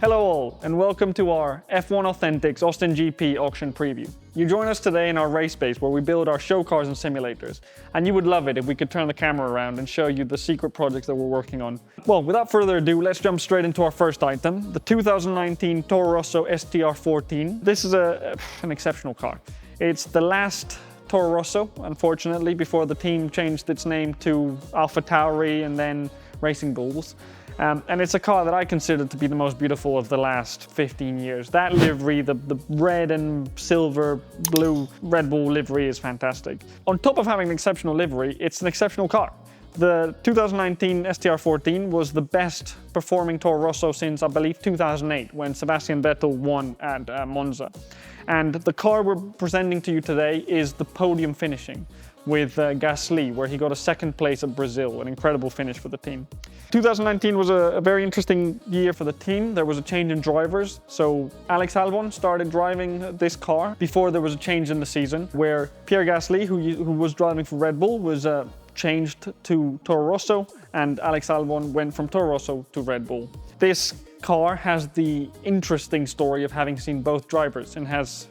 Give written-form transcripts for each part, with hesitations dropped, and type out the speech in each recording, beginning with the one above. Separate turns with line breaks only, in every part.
Hello all, and welcome to our F1 Authentics Austin GP auction preview. You join us today in our race space where we build our show cars and simulators, and you would love it if we could turn the camera around and show you the secret projects that we're working on. Well, without further ado, let's jump straight into our first item, the 2019 Toro Rosso STR14. This is an exceptional car. It's the last Toro Rosso, unfortunately, before the team changed its name to AlphaTauri and then Racing Bulls. And it's a car that I consider to be the most beautiful of the last 15 years. That livery, the red and silver blue Red Bull livery is fantastic. On top of having an exceptional livery, it's an exceptional car. The 2019 STR14 was the best performing Toro Rosso since, I believe, 2008, when Sebastian Vettel won at Monza. And the car we're presenting to you today is the podium finishing with Gasly, where he got a second place at Brazil, an incredible finish for the team. 2019 was a very interesting year for the team. There was a change in drivers. So Alex Albon started driving this car before there was a change in the season, where Pierre Gasly, who was driving for Red Bull, was changed to Toro Rosso, and Alex Albon went from Toro Rosso to Red Bull. This car has the interesting story of having seen both drivers and has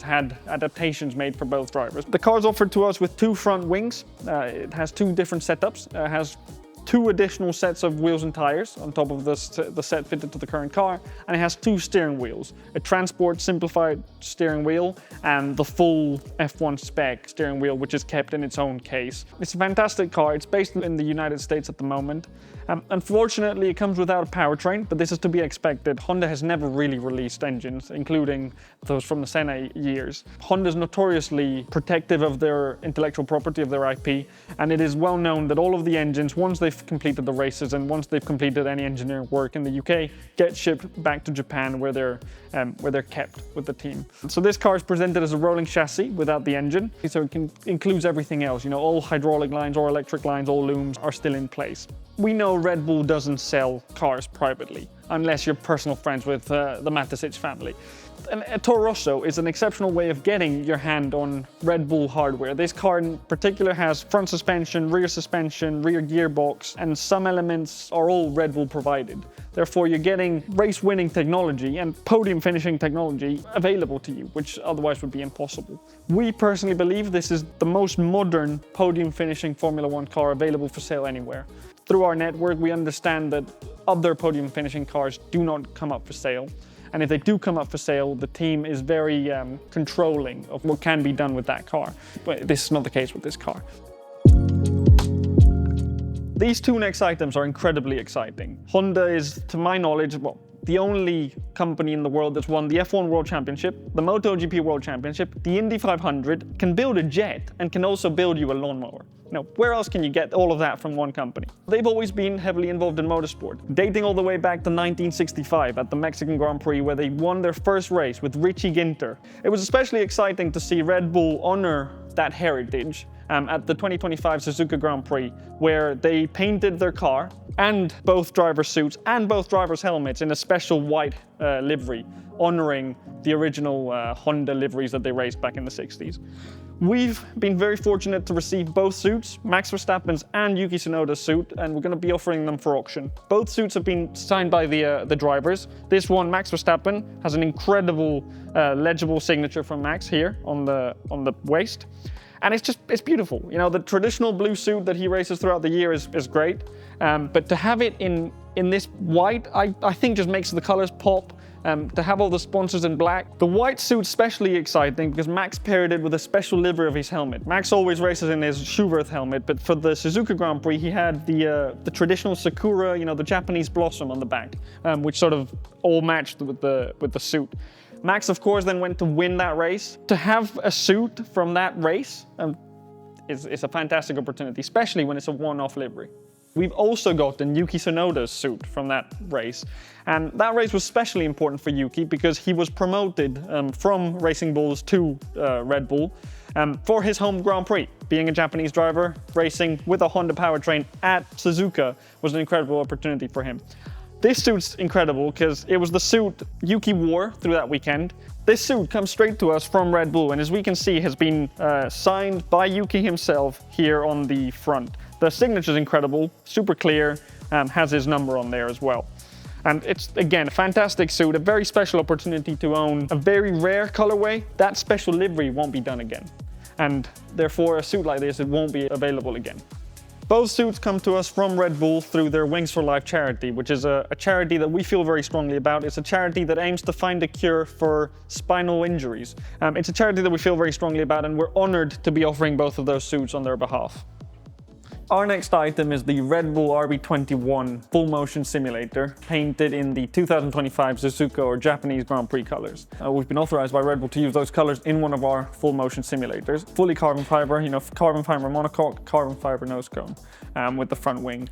had adaptations made for both drivers. The car is offered to us with two front wings. It has two different setups. It has two additional sets of wheels and tires on top of the set fitted to the current car, and it has two steering wheels, a Transport simplified steering wheel and the full F1 spec steering wheel, which is kept in its own case. It's a fantastic car. It's based in the United States at the moment. Unfortunately, it comes without a powertrain, but this is to be expected. Honda has never really released engines, including those from the Senna years. Honda is notoriously protective of their intellectual property, of their IP, and it is well known that all of the engines, once they've completed the races and once they've completed any engineering work in the UK, get shipped back to Japan where they're kept with the team. So this car is presented as a rolling chassis without the engine, so it includes everything else. All hydraulic lines or electric lines, all looms are still in place. We know Red Bull doesn't sell cars privately, unless you're personal friends with the Matisic family. And a Toro Rosso is an exceptional way of getting your hand on Red Bull hardware. This car in particular has front suspension, rear gearbox, and some elements are all Red Bull provided. Therefore, you're getting race-winning technology and podium finishing technology available to you, which otherwise would be impossible. We personally believe this is the most modern podium finishing Formula One car available for sale anywhere. Through our network, we understand that other podium finishing cars do not come up for sale. And if they do come up for sale, the team is very controlling of what can be done with that car. But this is not the case with this car. These two next items are incredibly exciting. Honda is, to my knowledge, the only company in the world that's won the F1 World Championship, the MotoGP World Championship, the Indy 500, can build a jet, and can also build you a lawnmower. Now, where else can you get all of that from one company? They've always been heavily involved in motorsport, dating all the way back to 1965 at the Mexican Grand Prix, where they won their first race with Richie Ginter. It was especially exciting to see Red Bull honor that heritage at the 2025 Suzuka Grand Prix, where they painted their car and both drivers' suits and both drivers' helmets in a special white livery, honoring the original Honda liveries that they raced back in the 60s. We've been very fortunate to receive both suits, Max Verstappen's and Yuki Tsunoda's suit, and we're going to be offering them for auction. Both suits have been signed by the drivers. This one, Max Verstappen, has an incredible legible signature from Max here on the waist. And it's beautiful. The traditional blue suit that he races throughout the year is great. But to have it in this white, I think just makes the colors pop. To have all the sponsors in black. The white suit's especially exciting because Max paired it with a special livery of his helmet. Max always races in his Schuberth helmet, but for the Suzuka Grand Prix, he had the traditional Sakura, the Japanese blossom on the back, which sort of all matched with the suit. Max, of course, then went to win that race. To have a suit from that race is a fantastic opportunity, especially when it's a one-off livery. We've also gotten Yuki Tsunoda's suit from that race. And that race was especially important for Yuki because he was promoted from Racing Bulls to Red Bull for his home Grand Prix. Being a Japanese driver, racing with a Honda powertrain at Suzuka was an incredible opportunity for him. This suit's incredible because it was the suit Yuki wore through that weekend. This suit comes straight to us from Red Bull, and as we can see, has been signed by Yuki himself here on the front. The signature's incredible, super clear, has his number on there as well. And it's, again, a fantastic suit, a very special opportunity to own a very rare colorway. That special livery won't be done again. And therefore, a suit like this, it won't be available again. Both suits come to us from Red Bull through their Wings for Life charity, which is a charity that we feel very strongly about. It's a charity that aims to find a cure for spinal injuries. It's a charity that we feel very strongly about, and we're honored to be offering both of those suits on their behalf. Our next item is the Red Bull RB21 full motion simulator, painted in the 2025 Suzuka or Japanese Grand Prix colors. We've been authorized by Red Bull to use those colors in one of our full motion simulators. Fully carbon fiber, carbon fiber monocoque, carbon fiber nosecone with the front wing.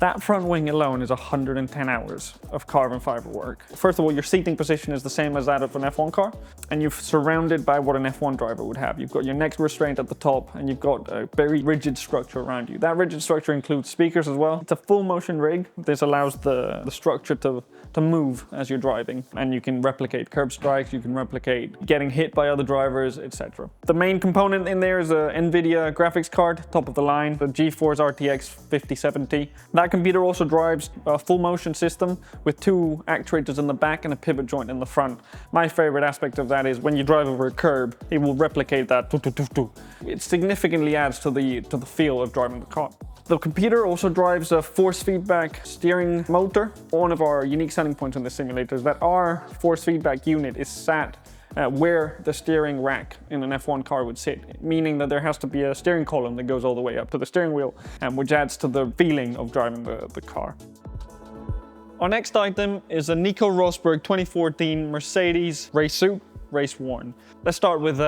That front wing alone is 110 hours of carbon fiber work. First of all, your seating position is the same as that of an F1 car, and you're surrounded by what an F1 driver would have. You've got your neck restraint at the top, and you've got a very rigid structure around you. That rigid structure includes speakers as well. It's a full motion rig. This allows the structure to move as you're driving, and you can replicate curb strikes, you can replicate getting hit by other drivers, etc. The main component in there is a NVIDIA graphics card, top of the line, the GeForce RTX 5070. That computer also drives a full motion system with 2 actuators in the back and a pivot joint in the front. My favorite aspect of that is when you drive over a curb, it will replicate that. It significantly adds to the feel of driving the car. The computer also drives a force feedback steering motor. One of our unique selling points in the simulator is that our force feedback unit is sat where the steering rack in an F1 car would sit, meaning that there has to be a steering column that goes all the way up to the steering wheel, which adds to the feeling of driving the car. Our next item is a Nico Rosberg 2014 Mercedes race suit, race worn. Let's start with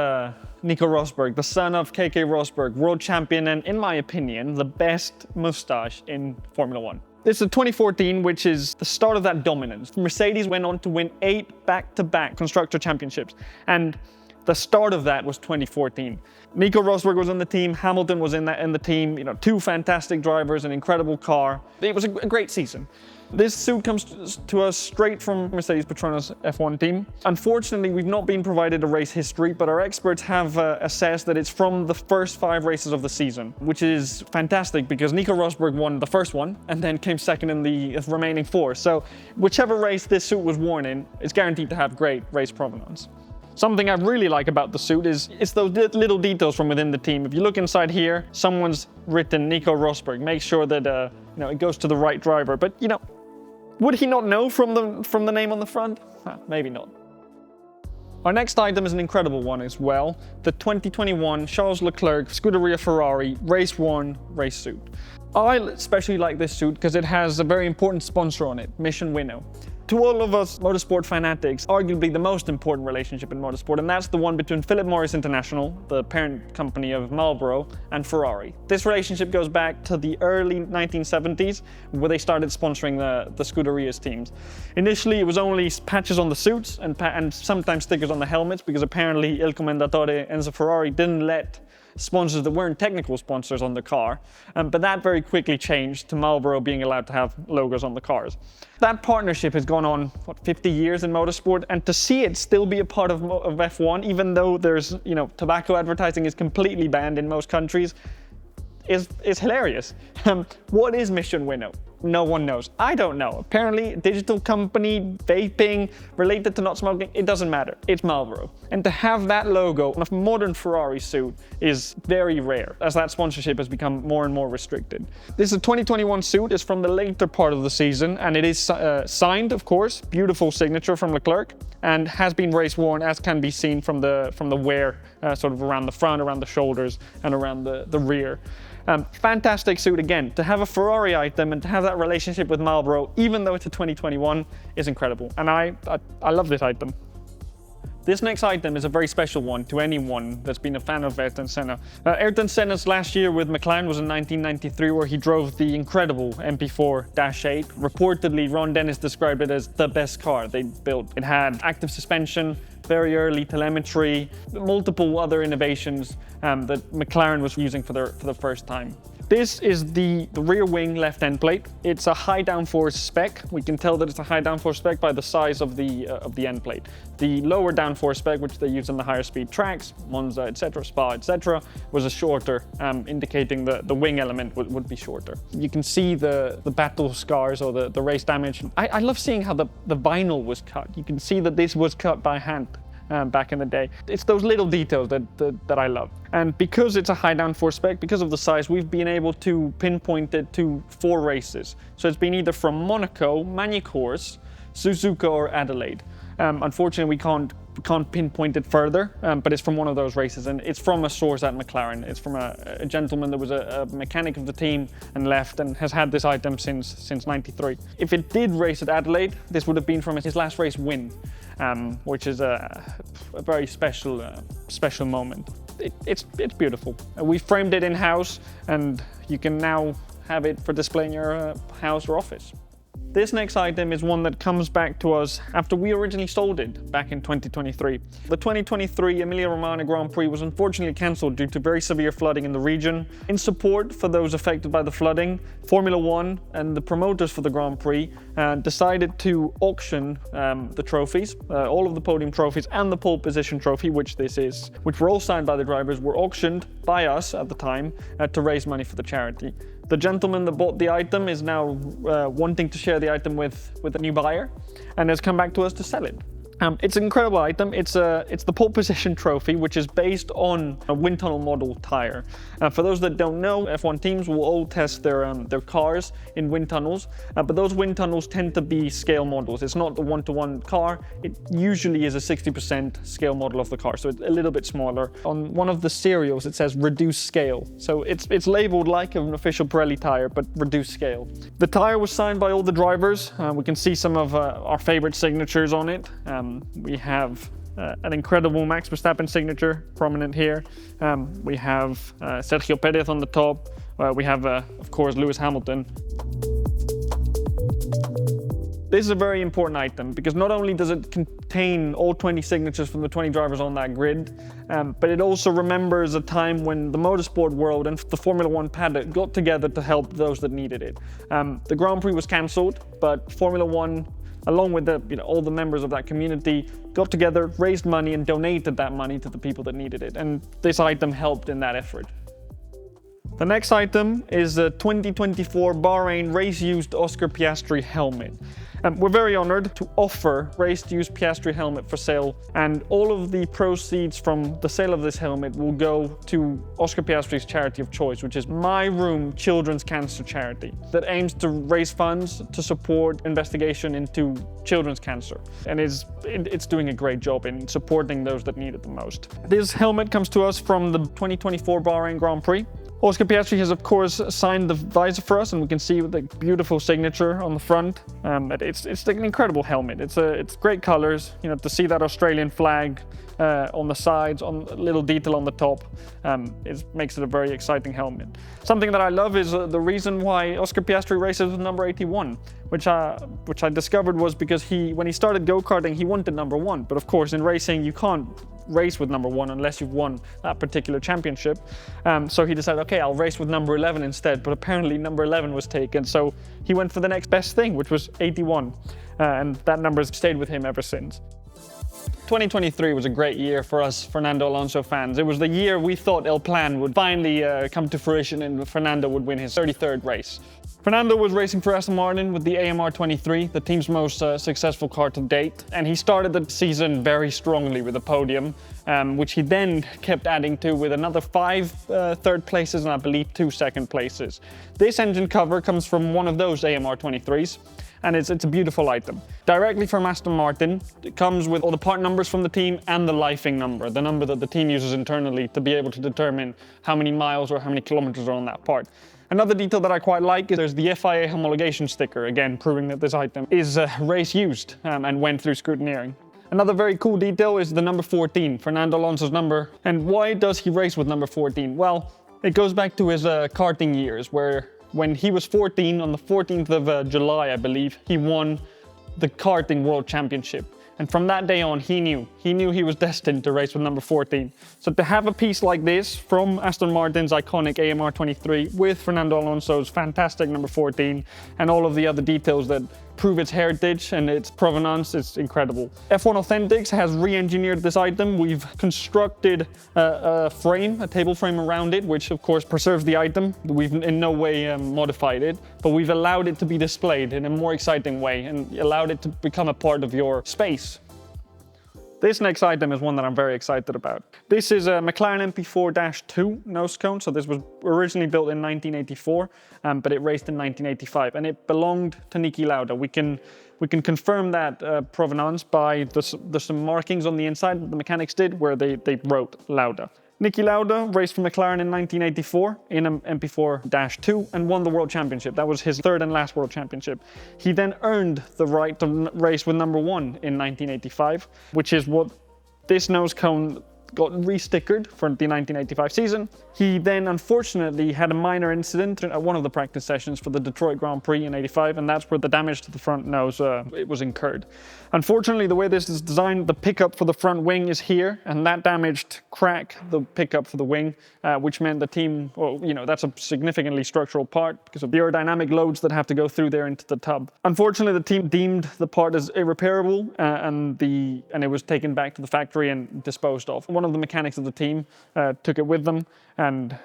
Nico Rosberg, the son of KK Rosberg, world champion, and in my opinion, the best moustache in Formula 1. This is 2014, which is the start of that dominance. Mercedes went on to win 8 back-to-back constructor championships, and the start of that was 2014. Nico Rosberg was on the team, Hamilton was in the team, 2 fantastic drivers, an incredible car. It was a great season. This suit comes to us straight from Mercedes Petronas F1 team. Unfortunately, we've not been provided a race history, but our experts have assessed that it's from the first 5 races of the season, which is fantastic because Nico Rosberg won the first one and then came second in the remaining 4. So whichever race this suit was worn in, it's guaranteed to have great race provenance. Something I really like about the suit is those little details from within the team. If you look inside here, someone's written Nico Rosberg. Make sure that it goes to the right driver. But would he not know from the name on the front? Maybe not. Our next item is an incredible one as well. The 2021 Charles Leclerc Scuderia Ferrari race worn race suit. I especially like this suit because it has a very important sponsor on it, Mission Winnow. To all of us motorsport fanatics, arguably the most important relationship in motorsport, and that's the one between Philip Morris International, the parent company of Marlboro, and Ferrari. This relationship goes back to the early 1970s, where they started sponsoring the Scuderia's teams. Initially, it was only patches on the suits and sometimes stickers on the helmets, because apparently Il Commendatore Enzo Ferrari didn't let sponsors that weren't technical sponsors on the car, but that very quickly changed to Marlboro being allowed to have logos on the cars. That partnership has gone on, 50 years in motorsport, and to see it still be a part of F1, even though there's, tobacco advertising is completely banned in most countries, is hilarious. What is Mission Winnow? No one knows. I don't know. Apparently, a digital company, vaping, related to not smoking, it doesn't matter. It's Marlboro. And to have that logo on a modern Ferrari suit is very rare, as that sponsorship has become more and more restricted. This is a 2021 suit. It's from the later part of the season, and it is signed, of course. Beautiful signature from Leclerc, and has been race worn, as can be seen from the wear, sort of around the front, around the shoulders, and around the rear. Fantastic suit again. To have a Ferrari item and to have that relationship with Marlboro, even though it's a 2021, is incredible. And I love this item. This next item is a very special one to anyone that's been a fan of Ayrton Senna. Ayrton Senna's last year with McLaren was in 1993, where he drove the incredible MP4-8. Reportedly, Ron Dennis described it as the best car they built. It had active suspension, very early telemetry, multiple other innovations that McLaren was using for the first time. This is the rear wing left end plate. It's a high downforce spec. We can tell that it's a high downforce spec by the size of the end plate. The lower downforce spec, which they use on the higher speed tracks, Monza, etc., Spa, etc., was a shorter, indicating the wing element would be shorter. You can see the battle scars or the race damage. I love seeing how the vinyl was cut. You can see that this was cut by hand. Back in the day. It's those little details that I love. And because it's a high downforce spec, because of the size, we've been able to pinpoint it to 4 races. So it's been either from Monaco, Magny-Cours, Suzuka, or Adelaide. Unfortunately, we can't pinpoint it further, but it's from one of those races, and it's from a source at McLaren. It's from a gentleman that was a mechanic of the team and left and has had this item since '93. If it did race at Adelaide, this would have been from his last race win, which is a very special moment. It's beautiful. We framed it in-house, and you can now have it for display in your house or office. This next item is one that comes back to us after we originally sold it back in 2023. The 2023 Emilia-Romagna Grand Prix was unfortunately cancelled due to very severe flooding in the region. In support for those affected by the flooding, Formula One and the promoters for the Grand Prix decided to auction the trophies, all of the podium trophies and the pole position trophy, which this is, which were all signed by the drivers, were auctioned by us at the time to raise money for the charity. The gentleman that bought the item is now wanting to share the item with a new buyer and has come back to us to sell it. It's an incredible item. It's the pole position trophy, which is based on a wind tunnel model tire. For those that don't know, F1 teams will all test their cars in wind tunnels, but those wind tunnels tend to be scale models. It's not the one-to-one car. It usually is a 60% scale model of the car, so it's a little bit smaller. On one of the serials, it says reduced scale. So it's labeled like an official Pirelli tire, but reduced scale. The tire was signed by all the drivers. We can see some of our favorite signatures on it. We have an incredible Max Verstappen signature prominent here. We have Sergio Perez on the top. We have, of course, Lewis Hamilton. This is a very important item because not only does it contain all 20 signatures from the 20 drivers on that grid, but it also remembers a time when the motorsport world and the Formula One paddock got together to help those that needed it. The Grand Prix was cancelled, but Formula One, along with all the members of that community, got together, raised money and donated that money to the people that needed it. And this item helped in that effort. The next item is a 2024 Bahrain race-used Oscar Piastri helmet. We're very honored to offer race-used Piastri helmet for sale, and all of the proceeds from the sale of this helmet will go to Oscar Piastri's charity of choice, which is My Room Children's Cancer Charity, that aims to raise funds to support investigation into children's cancer. And it's doing a great job in supporting those that need it the most. This helmet comes to us from the 2024 Bahrain Grand Prix. Oscar Piastri has, of course, signed the visor for us, and we can see the beautiful signature on the front. It's an incredible helmet. It's great colors. To see that Australian flag on the sides, on a little detail on the top, it makes it a very exciting helmet. Something that I love is the reason why Oscar Piastri races with number 81, which I discovered was because when he started go-karting, he wanted number 1. But of course, in racing, you can't race with number 1 unless you've won that particular championship. So he decided, okay, I'll race with number 11 instead, but apparently number 11 was taken, so he went for the next best thing, which was 81, and that number has stayed with him ever since. 2023 was a great year for us Fernando Alonso fans. It was the year we thought El Plan would finally come to fruition and Fernando would win his 33rd race. Fernando was racing for Aston Martin with the AMR23, the team's most successful car to date, and he started the season very strongly with a podium, which he then kept adding to with another 5 third places and I believe 2 second places. This engine cover comes from one of those AMR23s, and it's a beautiful item. Directly from Aston Martin, it comes with all the part numbers from the team and the lifing number, the number that the team uses internally to be able to determine how many miles or how many kilometers are on that part. Another detail that I quite like is there's the FIA homologation sticker, again proving that this item is race used and went through scrutineering. Another very cool detail is the number 14, Fernando Alonso's number. And why does he race with number 14? Well, it goes back to his karting years, where when he was 14, on the 14th of July, I believe, he won the karting world championship. And from that day on, he knew he was destined to race with number 14. So to have a piece like this from Aston Martin's iconic AMR 23 with Fernando Alonso's fantastic number 14 and all of the other details that prove its heritage and its provenance, it's incredible. F1 Authentics has re-engineered this item. We've constructed a frame, a table frame around it, which of course preserves the item. We've in no way modified it, but we've allowed it to be displayed in a more exciting way and allowed it to become a part of your space. This next item is one that I'm very excited about. This is a McLaren MP4-2 Nosecone. So this was originally built in 1984, but it raced in 1985, and it belonged to Niki Lauda. We can confirm that provenance by some markings on the inside that the mechanics did where they wrote Lauda. Niki Lauda raced for McLaren in 1984 in an MP4-2 and won the World Championship. That was his third and last World Championship. He then earned the right to race with number 1 in 1985, which is what this nose cone got re-stickered for the 1985 season. He then unfortunately had a minor incident at one of the practice sessions for the Detroit Grand Prix in 85, and that's where the damage to the front nose it was incurred. Unfortunately, the way this is designed, the pickup for the front wing is here, and that damaged crack the pickup for the wing, which meant the team, well, you know, that's a significantly structural part because of the aerodynamic loads that have to go through there into the tub. Unfortunately, the team deemed the part as irreparable, and it was taken back to the factory and disposed of. One of the mechanics of the team took it with them and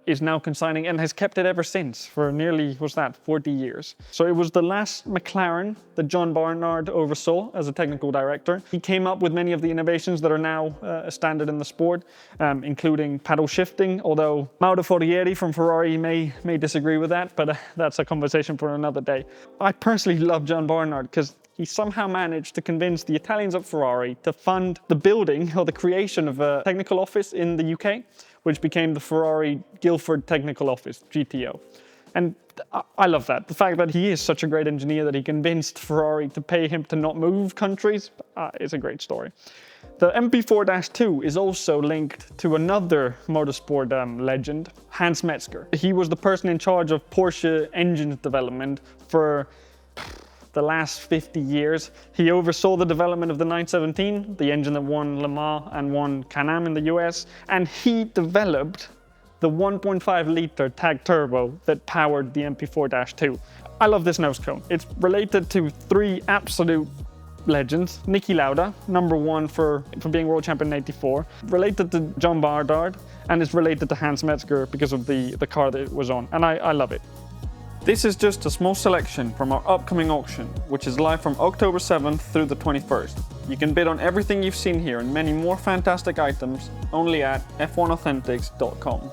is now consigning and has kept it ever since for nearly, 40 years. So it was the last McLaren that John Barnard oversaw as a technical director. He came up with many of the innovations that are now a standard in the sport, including paddle shifting, although Mauro Forrieri from Ferrari may disagree with that, but that's a conversation for another day. I personally love John Barnard because he somehow managed to convince the Italians at Ferrari to fund the building or the creation of a technical office in the UK, which became the Ferrari Guildford Technical Office, GTO. And I love that. The fact that he is such a great engineer that he convinced Ferrari to pay him to not move countries is a great story. The MP4-2 is also linked to another motorsport legend, Hans Metzger. He was the person in charge of Porsche engine development for the last 50 years. He oversaw the development of the 917, the engine that won Le Mans and won Can-Am in the US, and he developed the 1.5 liter TAG turbo that powered the MP4-2. I love this nose cone. It's related to 3 absolute legends. Niki Lauda, number 1 for being world champion in 84, related to John Barnard, and it's related to Hans Metzger because of the car that it was on, and I love it. This is just a small selection from our upcoming auction, which is live from October 7th through the 21st. You can bid on everything you've seen here and many more fantastic items only at f1authentics.com.